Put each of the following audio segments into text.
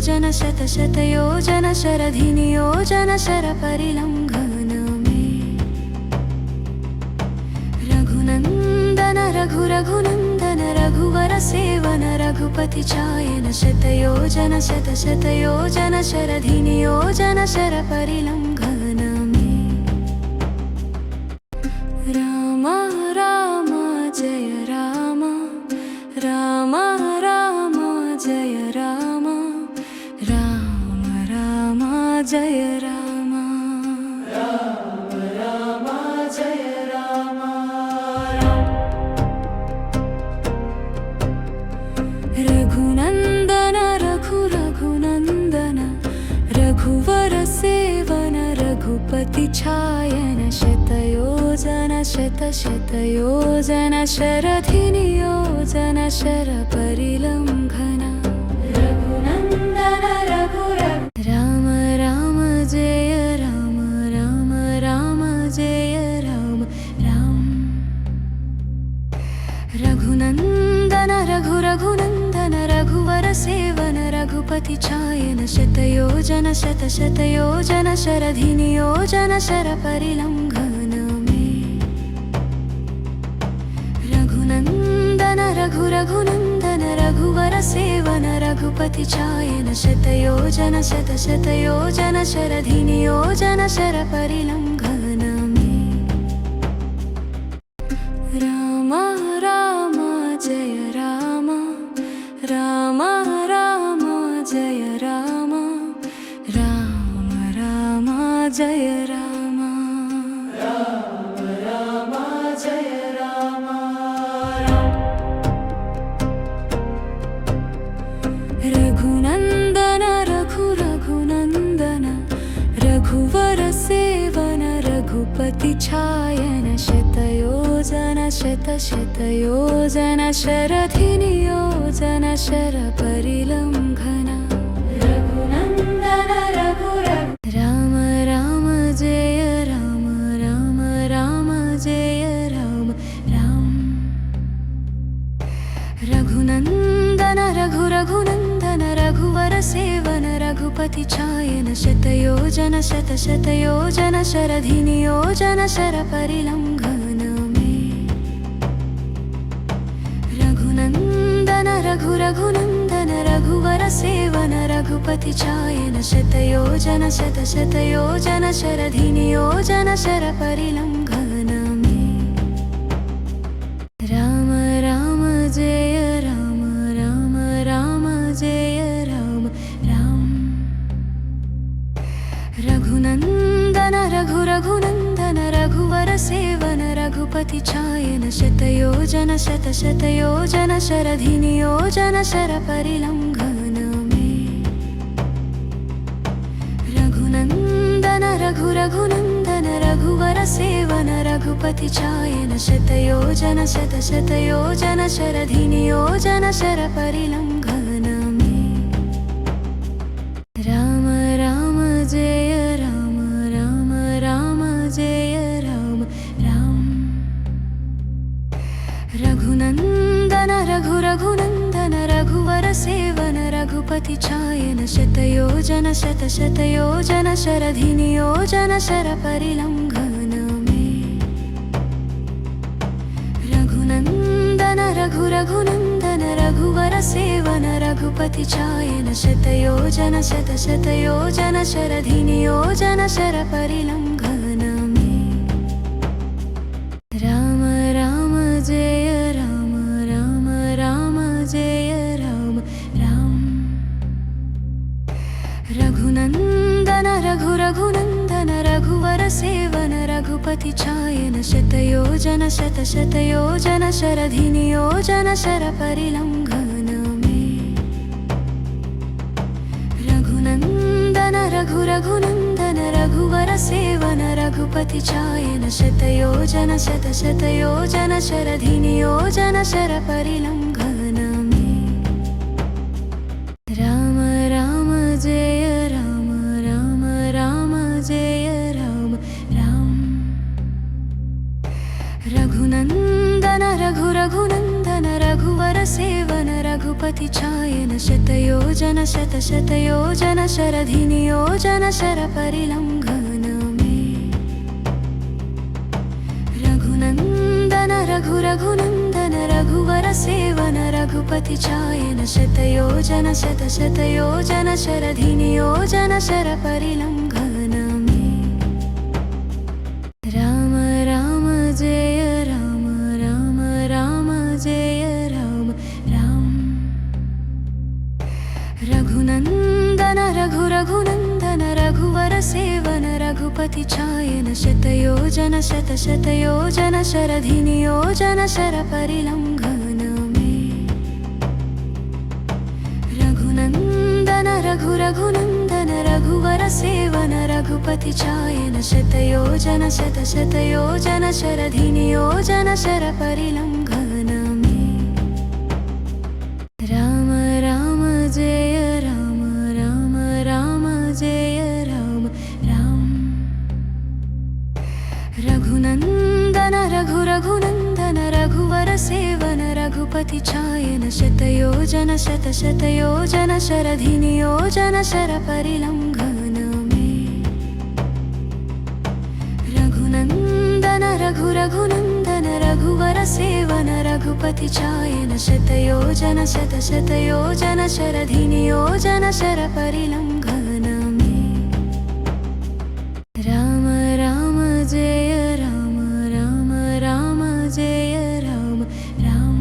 शतयोजन शतशतयोजन शरधिनियोजन शरपरिलङ्घन मे रघुनन्दन रघुरघुनन्दन रघुवर seven Raghupati चायन शतयोजन शतशतयोजन शरधिनियोजन शरपरिलङ्घन मे राम राम जय राम राम राम जय राम राम राम जय राम राम राम जय राम रघुनन्दन रघुरघुनन्दन रघुवर सेवन रघुपति चायन शतयोजन शतशतयोजन शरधिनियोजन शरपरिलङ्घन रघुनन्दन राम राम जय राम राम राम जय राम राम रघुनन्दन रघुरघुनन्दन रघुवर सेवन रघुपति चायन शतयोजन शतशतयोजन शरधिनियोजन शरपरिलङ्घन मे रघुनन्दन रघुरघुनन्दन रघुवर सेवन रघुपति चायन शतयोजन शतशतयोजन शरधिनियोजन शरपरिलङ्घन मे राम राम जय राम राम राम जय राम राम राम जय राम राम राम जय राम रघुनन्दन रघुरघुनन्दन रघुवर सेवन रघुपति चायन शतयोजन शतशतयोजन शरधिनियोजन शरपरिलङ्घन रघुनन्दन राम राम जय राम राम राम जय राम राम रघुनन्दन रघुरघुनन्दन रघुवर सेवन रघुपति चायन शतयोजन शतशतयोजन शरधिनियोजन शरपरिलङ्घन मे रघुनन्दन रघुरघुनन्दन रघुवर सेवन रघुपति चायन शतयोजन शतशतयोजन शरधिनियोजन शरपरिलङ्घन मे राम राम जय राम राम राम जय राम राम रघुनन्दन रघुरघुनन्दन रघुवर सेवन रघुपति चायन शतयोजन शतशतयोजन शरधिनियोजन शरपरिलङ्घन मे रघुनन्दन रघुरघुनन्दन रघुवर सेवन रघुपति चायन शतयोजन शतशतयोजन शरधिनियोजन शरपरिलङ्घन मे राम राम जय राम राम राम जय राम राम रघुनन्दन रघुरघुनन्दन रघुवर सेवन रघुपति चायन शतयोजन शतशतयोजन शरधिनियोजन शरपरिलङ्घन मे रघुनन्दन रघुरघुनन्दन रघुवर सेवन रघुपति चायन शतयोजन शतशतयोजन शरधिनियोजन शरपरिलङ्घन मे राम राम जय राम राम राम जय राम राम रघुनन्दन रघुरघुनन्दन रघुवर सेवन रघुपति चायन शतयोजन शतशतयोजन शरधिनियोजन शरपरिलङ्घन मे रघुनन्दन रघुरघुनन्दन रघुवर सेवन रघुपति चायन शतयोजन शतशतयोजन शरधिनियोजन शरपरिलङ्घन मे राम राम जय राम राम राम जय राम राम रघुनन्दन रघुरघुनन्दन रघुवर सेवन रघुपति चायन शतयोजन शतशतयोजन शरधिनियोजन शरपरिलङ्घन मे रघुनन्दन रघुरघुनन्दन रघुवर सेवन रघुपति चायन शतयोजन शतशतयोजन शरधिनियोजन शरपरिलङ्घन मे राम राम जय राम राम राम जय राम राम रघुनन्दन रघुरघुनन्दन रघुवर सेवन रघुपति चायन शतयोजन शतशतयोजन शरधिनियोजन शरपरिलङ्घन मे रघुनन्दन रघुरघुनन्दन रघुवर सेवन रघुपति चायन शतयोजन शतशतयोजन शरधिनियोजन शरपरिलङ्घन मे राम राम जय राम राम राम जय राम राम रघुनन्दन रघुरघुनन्दन रघुवर सेवन रघुपति चायन शतयोजन शतशतयोजन शरधिनियोजन शरपरिलङ्घन मे रघुनन्दन रघुरघुनन्दन रघुवर सेवन रघुपति चायन शतयोजन शतशतयोजन शरधिनियोजन शरपरिलङ्घन मे राम राम जय राम राम राम जय राम राम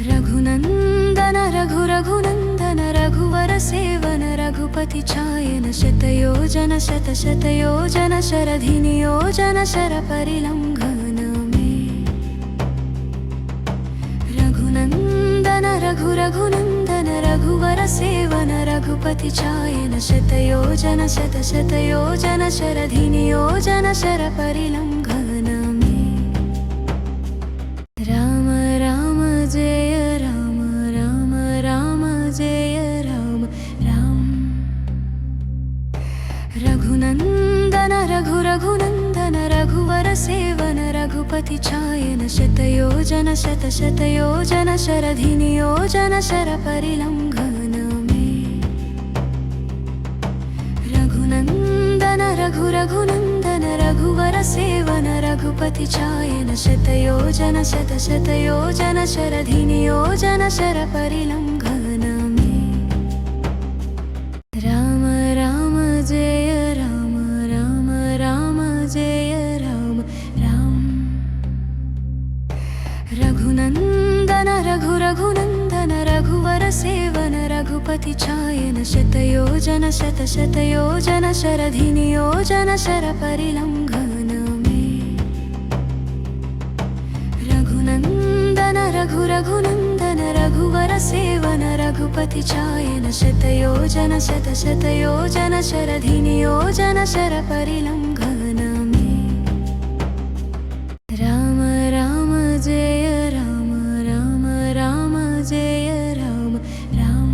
रघुनन्दन रघुरघुनन्दन रघुवर सेवन रघुपति चायन शतयोजन शतशतयोजन शरधिनियोजन शरपरिलङ्घन मे रघुनन्दन रघुरघुनन्दन रघुवर सेवन रघुपति चायन शतयोजन शतशतयोजन शरधिनियोजन शरपरिलङ्घन मे राम राम जय राम राम राम जय राम राम रघुनन्दन रघुरघुनन्दन रघुवर सेवन रघुपति चायन शतयोजन शतशतयोजन शरधिनियोजन शरपरिलङ्घन मे रघुनन्दन रघुरघुनन्दन रघुवर सेवन रघुपति चायन शतयोजन शतशतयोजन शरधिनियोजन शरपरिलङ्घन मे राम राम जय राम राम राम जय राम राम रघुनन्दन रघुरघुनन्दन रघुवर सेवन रघुपति चायन शतयोजन शतशतयोजन शरधिनियोजन शरपरिलङ्घन मे रघुनन्दन रघुरघुनन्दन रघुवर सेवन रघुपति चायन शतयोजन शतशतयोजन शरधिनियोजन शरपरिलङ्घन मे राम राम जय राम राम राम जय राम राम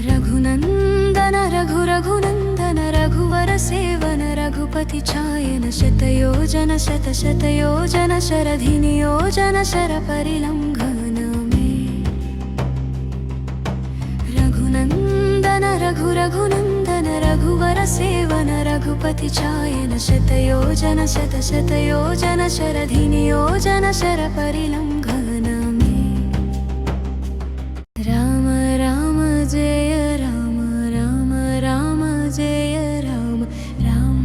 रघुनन्दन रघुरघुनन्दन रघुवर सेवन रघुपति चायन शतयोजन शतशतयोजन शरधिनियोजन शरपरिलङ्घन मे रघुनन्दन रघुरघुनन्दन रघुवर सेवन रघुपति चायन शतयोजन शतशतयोजन शरधिनियोजन शरपरिलङ्घन मे राम राम जय राम राम राम जय राम राम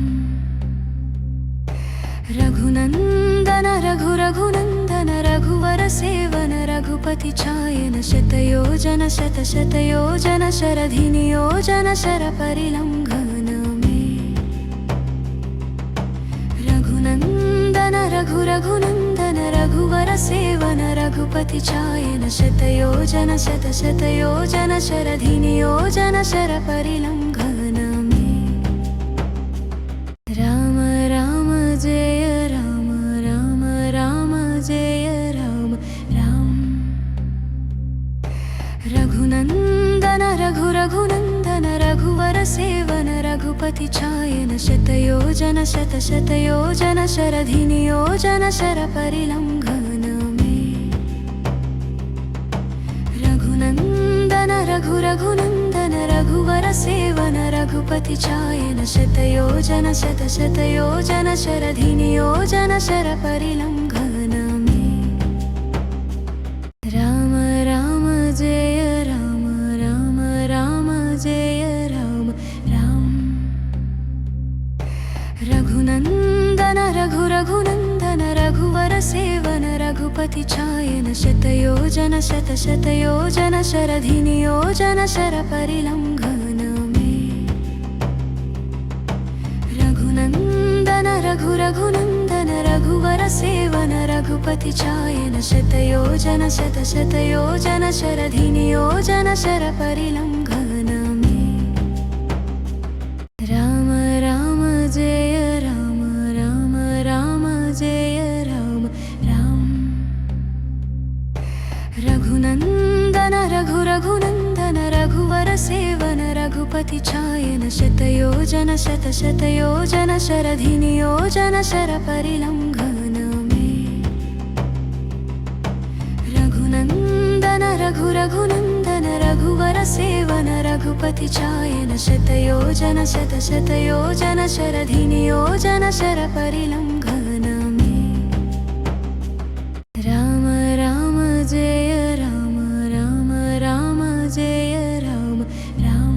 रघुनन्दन रघुरघुनन्दन रघुवर सेवन रघुपति चायन शतयोजन शतशतयोजन शरधिनियोजन शरपरिलङ्घन मे रघुनन्दन रघुरघुनन्दन रघुवर सेवन रघुपति चायन शतयोजन शतशतयोजन शरधिनियोजन शरपरिलङ्घन मे राम राम जय राम राम राम जय राम राम रघुनन्दन रघुरघुनन्दन रघुवर सेवन रघुपति चायन शतयोजन शतशतयोजन शरधिनियोजन शरपरिलङ्घन मे सेवन रघुपति चायन शतयोजन शतशतयोजन शरधिनियोजन शरपरिलङ्घनमे राम राम जय राम राम राम जय राम राम रघुनन्दन रघुनन्दन रघुवर सेवन रघुपति चायन शतयोजन शतशतयोजन शरधिनियोजन शरपरिलङ्घनमे रघुनन्दन रघुनन्दन रघुवर सेवन रघुपति चायन शतयोजन शतशतयोजन शरधिनियोजन शरपरिलङ्घनमे राम राम जय राम राम राम जय राम राम रघुनन्दन रघुनन्दन रघुवर सेवन रघुपति चायन शतयोजन शतशतयोजन शरधिनियोजन शरपरिलङ्घनमे रघुनन्दन रघुनन्दन रघुवर सेवन रघुपति चायन शतयोजन शतशतयोजन शरधिनियोजन शरपरिलङ्घनमे राम राम जय राम राम राम जय राम राम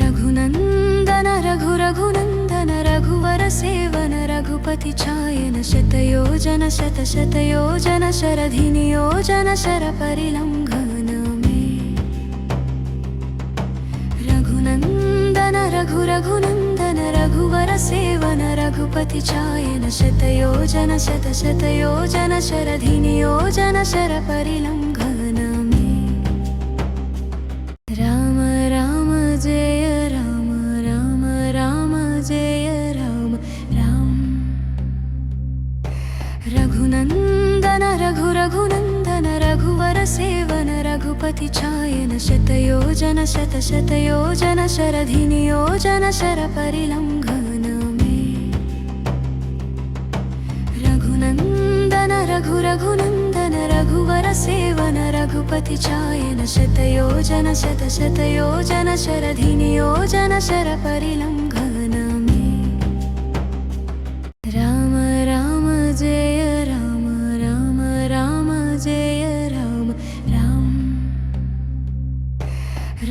रघुनन्दन रघुनन्दन रघुवर सेवन रघुपति चायन शतयोजन शतशतयोजन शरधिनियोजन शरपरिलङ्घनमे रघुनन्दन रघुनन्दन रघुवर सेवन रघुपति चायन शतयोजन शतशतयोजन शरधिनियोजन शरपरिलङ्घनमे राम राम जय राम राम राम जय राम राम रघुनन्दन रघुनन्दन रघुवर सेवन रघुपति चायन शतयोजन शतशतयोजन शरधिनियोजन शरपरिलङ्घनमे रघुनन्दन रघुनन्दन रघुवर सेवन रघुपति चायन शतयोजन शतशतयोजन शरधिनियोजन शरपरिलङ्घनमे राम राम जय राम राम राम जय राम राम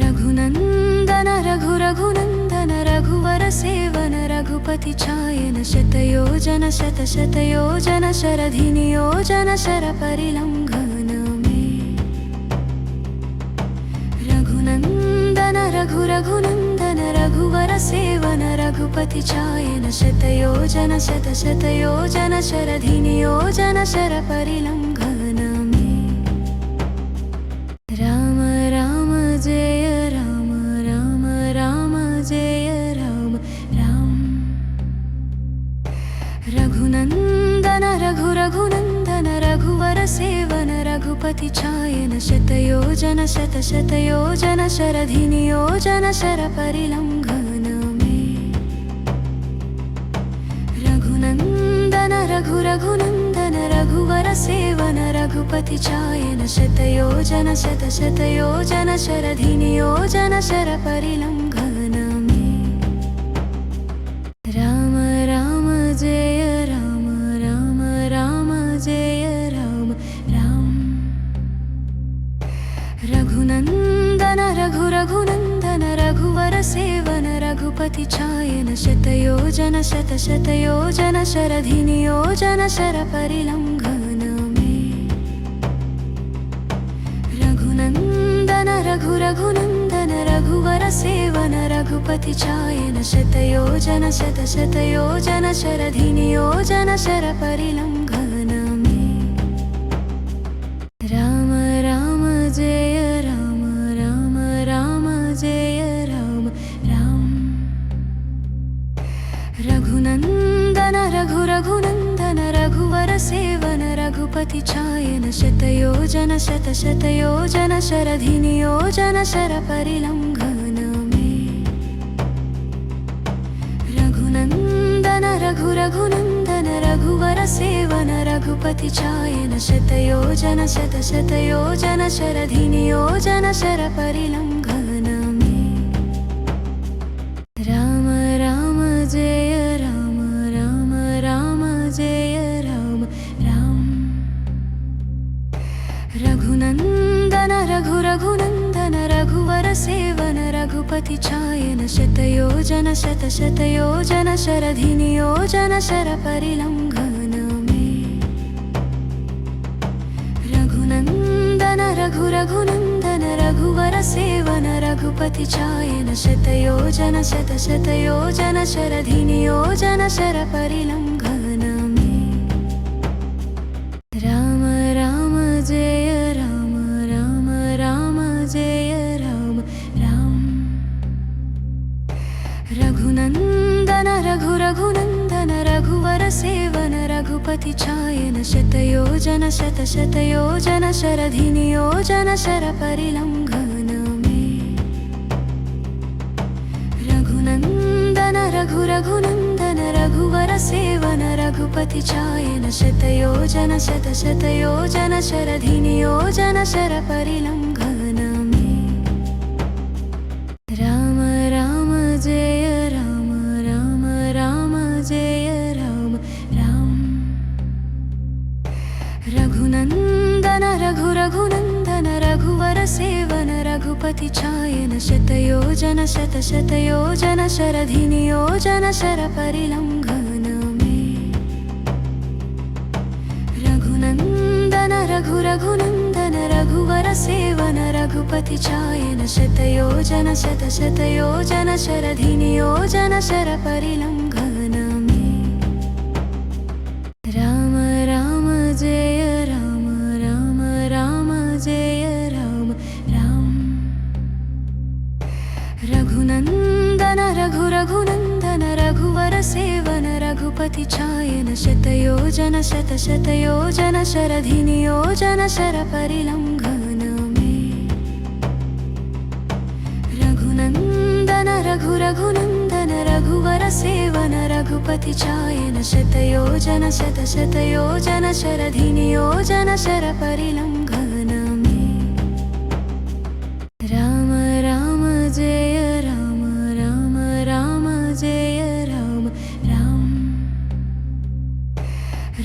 रघुनन्दन रघुनन्दन रघुवर सेवन रघुपति चायन शतयोजन शतशतयोजन शरधिनियोजन शरपरिलङ्घनमे रघुनन्दन रघुनन्दन रघुवर सेवन रघुपति चायन शतयोजन शतशतयोजन शरधिनियोजन शरपरिलङ्घनमे राम राम जय राम राम राम जय राम राम रघुनन्दन रघुनन्दन रघुवर सेवन रघुपति चायन शतयोजन शतशतयोजन शरधिनियोजन शरपरिलङ्घनमे रघुनन्दन रघुनन्दन रघुवर सेवन रघुपति चायन शतयोजन शतशतयोजन शरधिनियोजन शरपरिलङ्घनमे राम राम जय राम राम राम जय राम राम रघुनन्दन रघुनन्दन रघुवर सेवन रघुपति चायन शतयोजन शतशतयोजन शरधिनियोजन शरपरिलङ्घनमे रघुनन्दन रघुनन्दन रघुवर सेवन रघुपति चायन शतयोजन शतशतयोजन शरधिनियोजन शरपरिलङ्घनमे राम राम जय राम राम राम जय राम राम रघुनन्दन रघुनन्दन रघुवर सेवन रघुपति चायन शतयोजन शतशतयोजन शरधिनियोजन शरपरिलङ्घनमे रघुनन्दन रघुनन्दन रघुवर सेवन रघुपति चायन शतयोजन शतशतयोजन शरधिनियोजन शरपरिलङ्घनमे रघु रघुनन्दन रघुवर सेवन रघुपति चायन शतयोजन शतशतयोजन शरधिनियोजन शरपरिलङ्घन मे रघुनन्दन रघु रघुनन्दन रघुवर सेवन रघुपति चायन शतयोजन शतशतयोजन शरधिनियोजन शरपरिलङ्घन मे राम राम जय राम राम राम जय राम राम रघुनन्दन रघु रघुनन्दन रघुवर सेवन रघुपति चायन शतयोजन शतशतयोजन शरधिनियोजन शरपरिलङ्घन मे रघुनन्दन रघु रघुनन्दन रघुवर सेवन रघुपति चायन शतयोजन शतशतयोजन शरधिनियोजन शरपरिलङ्घन मे राम राम जय राम राम राम जय राम राम रघुनन्दन रघु रघुनन्दन रघुवर सेवन रघुपति चायन शतयोजन शतशतयोजन शरधिनियोजन शरपरिलङ्घन मे रघुनन्दन रघु रघुनन्दन रघुवर सेवन रघुपति चायन शतयोजन शतशतयोजन शरधिनियोजन शरपरिलङ्घन मे राम राम जय राम राम राम जय राम राम रघुनन्दन रघु रघुनन्दन रघुवर सेवन रघुपति चायन शतयोजन शतशतयोजन शरधिनियोजन शरपरिलङ्घन मे रघुनन्दन रघु रघुनन्दन रघुवर सेवन रघुपति चायन शतयोजन शतशतयोजन शरधिनियोजन शरपरिलङ्घन मे राम राम जय राम राम राम जय राम राम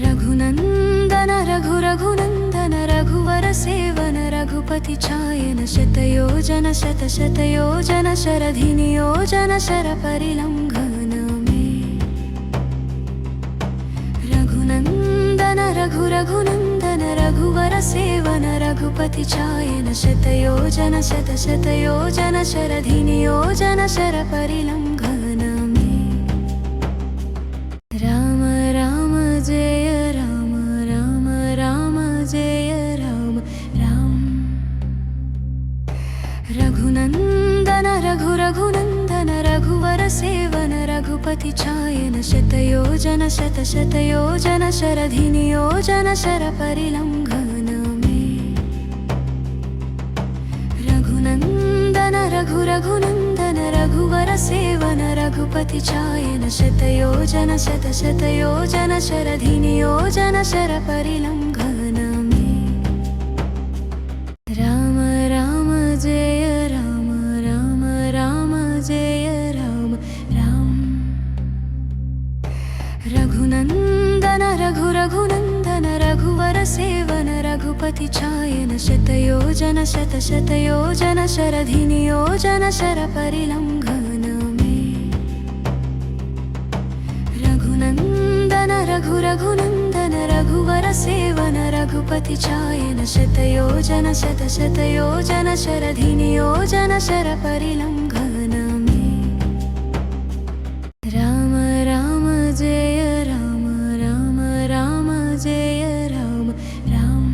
रघुनन्दन रघु रघुनन्दन रघुवर सेवन रघुपति चायन शतयोजन शतशतयोजन शरधिनियोजन शरपरिलङ्घन मे रघुनन्दन रघु रघुनन्दन रघुवर सेवन रघुपति चायन शतयोजन शतशतयोजन शरधिनियोजन शरपरिलङ्घन मे राम राम जय राम राम राम जय राम राम रघुनन्दन रघु रघुनन्दन रघुवर सेवन रघुपति चायन शतयोजन शतशतयोजन शरधिनियोजन शरपरिलङ्घन मे रघुनन्दन रघु रघुनन्दन रघुवर सेवन रघुपति चायन शतयोजन शतशतयोजन शरधिनियोजन शरपरिलङ्घन मे राम राम जय राम राम राम जय राम राम रघुनन्दन रघु रघुनन्दन रघुवर सेवन रघुपति चायन शतयोजन शतशतयोजन शरधिनियोजन शरपरिलङ्घन मे रघुनन्दन रघु रघुनन्दन रघुवर सेवन रघुपति चायन शतयोजन शतशतयोजन शरधिनियोजन शरपरिलङ्घन मे राम राम जय राम राम राम जय राम राम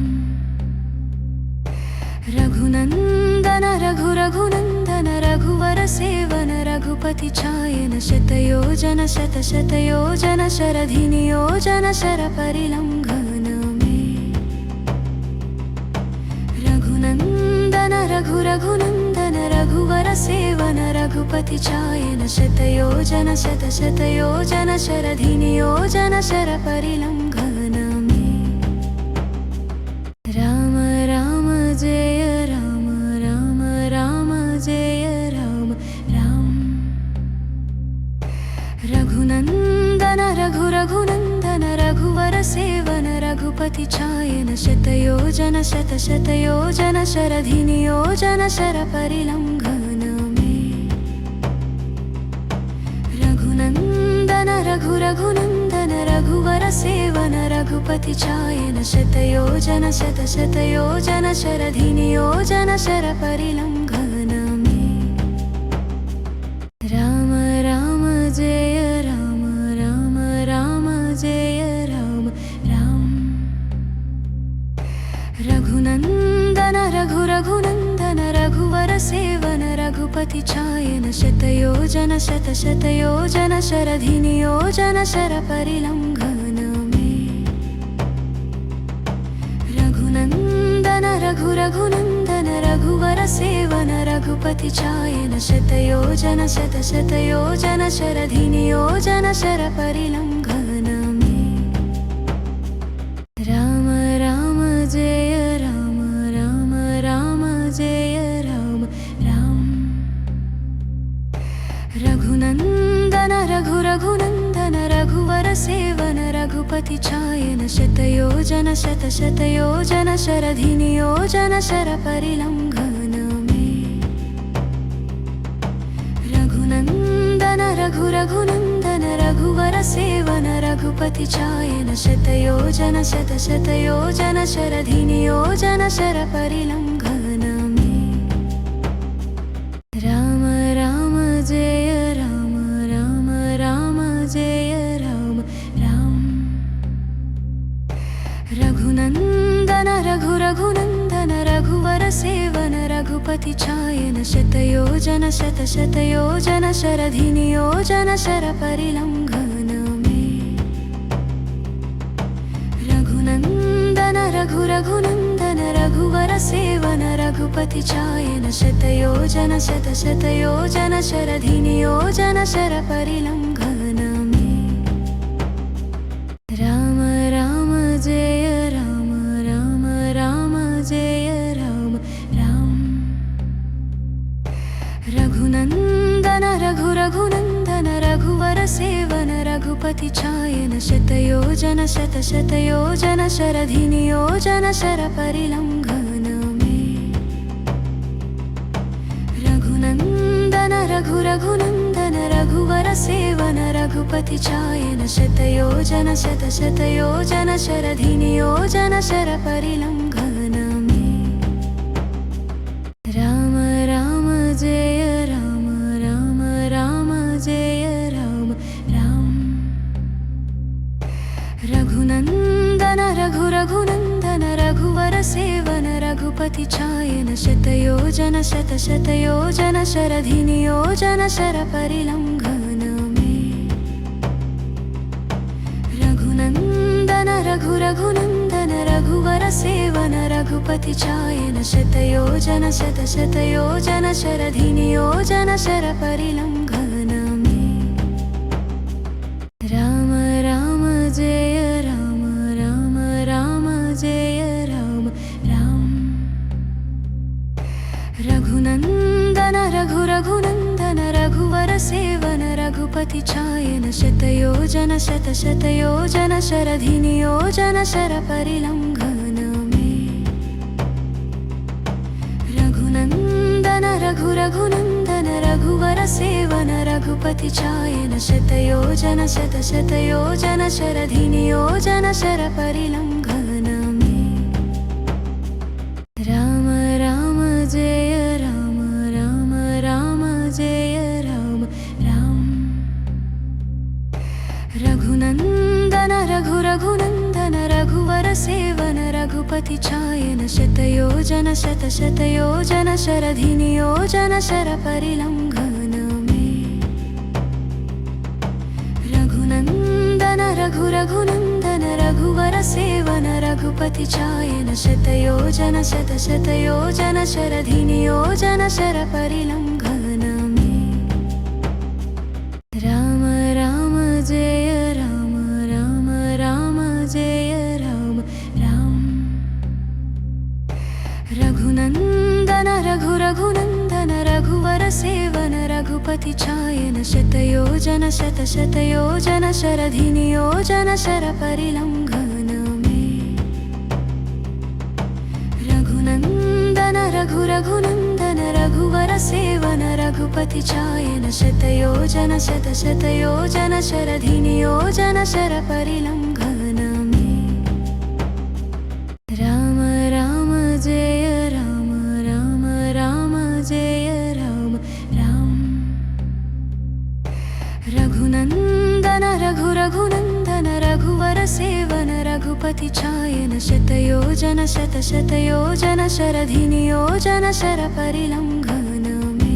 रघुनन्दन रघु रघुनन्दन रघुवर सेवन रघुपति चायन शतयोजन शतशतयोजन शरधिनियोजन शरपरिलङ्घन मे रघुनन्दन रघु रघुनन्दन रघुवर सेवन रघुपति चायन शतयोजन शतशतयोजन शरधिनियोजन शरपरिलङ्घन मे राम राम जय राम राम राम जय राम राम रघुनन्दन रघु रघुनन्दन रघुवर सेवन रघुपति चायन शतयोजन शतशतयोजन शरधिनियोजन शरपरिलङ्घन मे रघुनन्दन रघुरघुनन्दन रघुवर सेवन रघुपति चायन शतयोजन शतशतयोजन शरधिनियोजन शरपरिलङ्घन मे राम राम जय राम राम राम जय राम राम रघुनन्दन रघुरघुनन्दन रघुवर सेवन रघुपति चायन शतयोजन शतशतयोजन शरधिनियोजन शरपरिलङ्घन मे रघुनन्दन रघुरघुनन्दन रघुवर सेवन रघुपति चायन शतयोजन शतशतयोजन शरधिनियोजन शरपरिलङ्घन मे राम राम जय राम राम राम जय राम राम रघुनन्दन रघुरघुनन्दन रघुवर सेवन रघुपति चायन शतयोजन शतशतयोजन शरधिनियोजन शरपरिलङ्घन मे रघुनन्दन रघुरघुनन्दन रघुवर सेवन रघुपति चायन शतयोजन शतशतयोजन शरधिनियोजन शरपरिलङ्घन मे राम राम जय राम राम राम जय राम राम रघुनन्दन रघुरघुनन्दन रघुवर सेवन रघुपति चायन शतयोजन शतशतयोजन शरधिनियोजन शरपरिलङ्घन मे रघुनन्दन रघुरघुनन्दन रघुवर सेवन रघुपति चायन शतयोजन शतशतयोजन शरधिनियोजन शरपरिलङ्घन मे राम राम जय राम राम राम जय राम राम रघुनन्दन रघुरघुनन्दन रघुवर सेवन रघुपति चायन शतयोजन शतशतयोजन शरधिनियोजन शरपरिलङ्घन मे रघुनन्दन रघुरघुनन्दन रघुवर सेवन रघुपति चायन शतयोजन शतशतयोजन शरधिनियोजन शरपरिलङ्घन मे राम राम जय राम राम राम जय राम राम रघुनन्दन रघुरघुनन्दन रघुवर सेवन रघुपति चायन शतयोजन शतशतयोजन शरधिनियोजन शरपरिलङ्घन मे रघुनन्दन रघुरघुनन्दन रघुवर सेवन रघुपति चायन शतयोजन शतशतयोजन शरधिनियोजन शरपरिलङ्घन मे राम राम जय राम राम राम जय राम राम रघुनन्दन रघुरघुनन्दन रघुवर सेवन रघुपति चायन शतयोजन शतशतयोजन शरधिनियोजन शरपरिलङ्घन मे रघुनन्दन रघुरघुनन्दन रघुवर सेवन रघुपति चायन शतयोजन शतशतयोजन शरधिनियोजन शरपरिलङ्घन मे राम राम जय राम राम राम जय राम राम रघुनन्दन रघुरघुनन्दन रघुवर सेवन रघुपति चायन शतयोजन शतशतयोजन शरधिनियोजन शरपरिलङ्घन मे रघुनन्दन रघुरघुनन्दन रघुवर सेवन रघुपति चायन शतयोजन शतशतयोजन शरधिनियोजन शरपरिलङ्घन मे राम राम जय राम राम राम जय राम राम रघुनन्दन रघुरघुनन्दन रघुवर सेवन रघुपति चायन शतयोजन शतशतयोजन शरधिनियोजन शरपरिलङ्घन मे रघुनन्दन रघुपति चायन शतयोजन शतशतयोजन शरधिनियोजन शरपरिलङ्घनमे राम राम जय राम राम राम जय राम राम रघुनन्दन रघुनन्दन रघुवर सेवन रघुपति चायन शतयोजन शतशतयोजन शरधिनियोजन शरपरिलङ्घनमे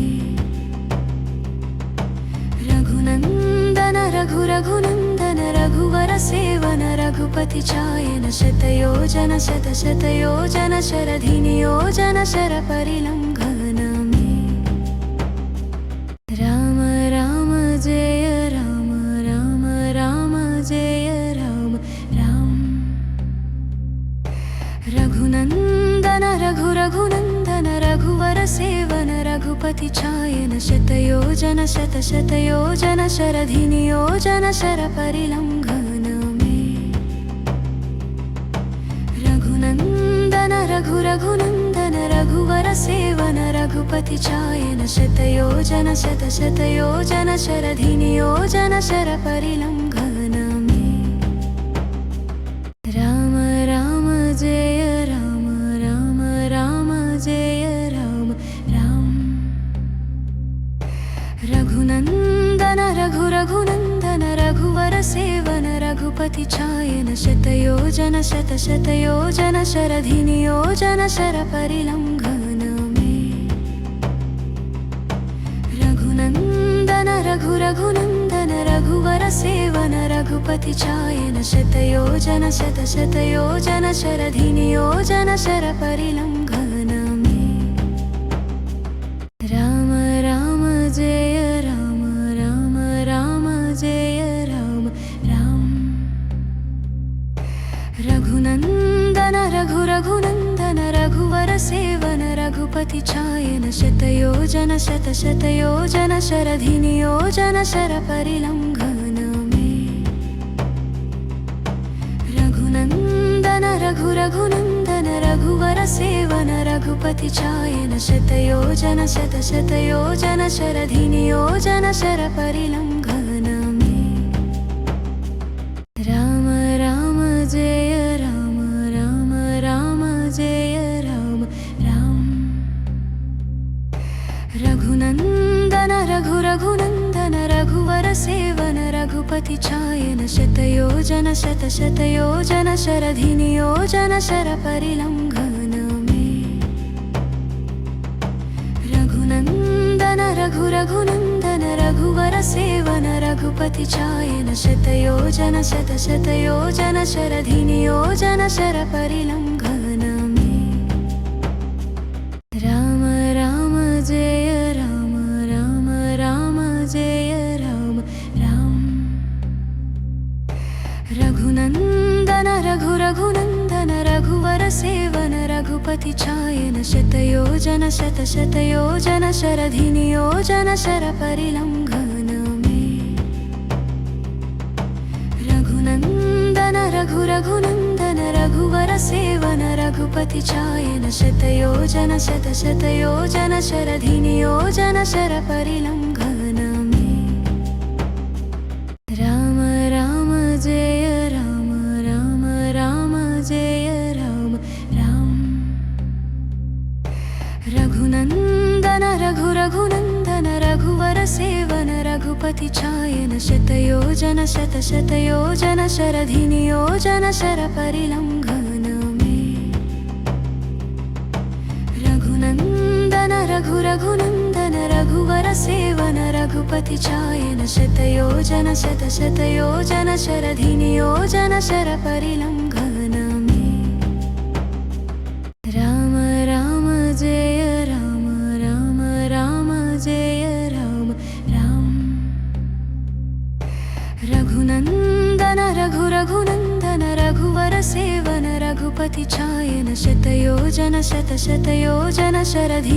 रघुनन्दन रघुनन्दन रघुवर सेवन रघुपति चायन शतयोजन शतशतयोजन शरधिनियोजन शरपरिलङ्घनमे राम राम जय राम राम राम जय राम राम रघुनन्दन रघुनन्दन रघुवर सेवन रघुपति चायन शतयोजन शतशतयोजन शरधिनियोजन शरपरिलङ्घनमे रघुनन्दन रघुनन्दन रघुवर सेवन रघुपति चायन शतयोजन शतशतयोजन शरधिनियोजन शरपरिलङ्घनमे राम राम जय राम राम राम जय राम राम रघुनन्दन रघुनन्दन रघुवर सेवन रघुपति चायन शतयोजन शतशतयोजन शरधिनियोजन शरपरिलङ्घनमे रघुनन्दन रघुनन्दन रघुवर सेवन रघुपति चायन शतयोजन शतशतयोजन शरधिनियोजन शरपरिलङ्घनमे राम राम जय राम राम राम जय राम राम रघुनन्दन रघुनन्दन रघुवर सेवन रघुपति चायन शतयोजन शतशतयोजन शरधिनियोजन शरपरिलङ्घनमे रघुनन्दन रघुनन्दन रघुवर सेवन रघुपति चायन शतयोजन शतशतयोजन शरधिनियोजन शरपरिलङ्घनमे राम राम जय राम राम राम जय राम राम रघुनन्दन रघुनन्दन रघुवर सेवन रघुपति चायन शतयोजन शतशतयोजन शरधिनियोजन शरपरिलङ्घनमे रघुनन्दन रघुनन्दन रघुवर सेवन रघुपति चायन शतयोजन शतशतयोजन शरधिनियोजन शरपरिलङ्घनमे राम राम जय राम राम राम जय राम राम रघुनन्दन रघुनन्दन रघुवर सेवन रघुपति चायन शतयोजन शतशतयोजन शरधिनियोजन शरपरिलङ्घनमे रघुनन्दन रघुनन्दन रघुवर सेवन रघुपति चायन शतयोजन शतशतयोजन शरधिनियोजन शरपरिलङ्घनमे राम राम जय राम राम राम जय राम राम रघुनन्दन रघुनन्दन रघुवर सेवन रघुपति चायन शतयोजन शतशतयोजन शरधिनियोजन शरपरिलङ्घनमे रघुनन्दन रघुनन्दन रघुवर सेवन रघुपति चायन शतयोजन शतशतयोजन शरधिनियोजन शरपरिलङ्घनमे राम राम जय राम राम राम जय राम राम रघुनन्दन रघुनन्दन रघुवर सेवन रघुपति चायन शतयोजन शतशतयोजन शरधि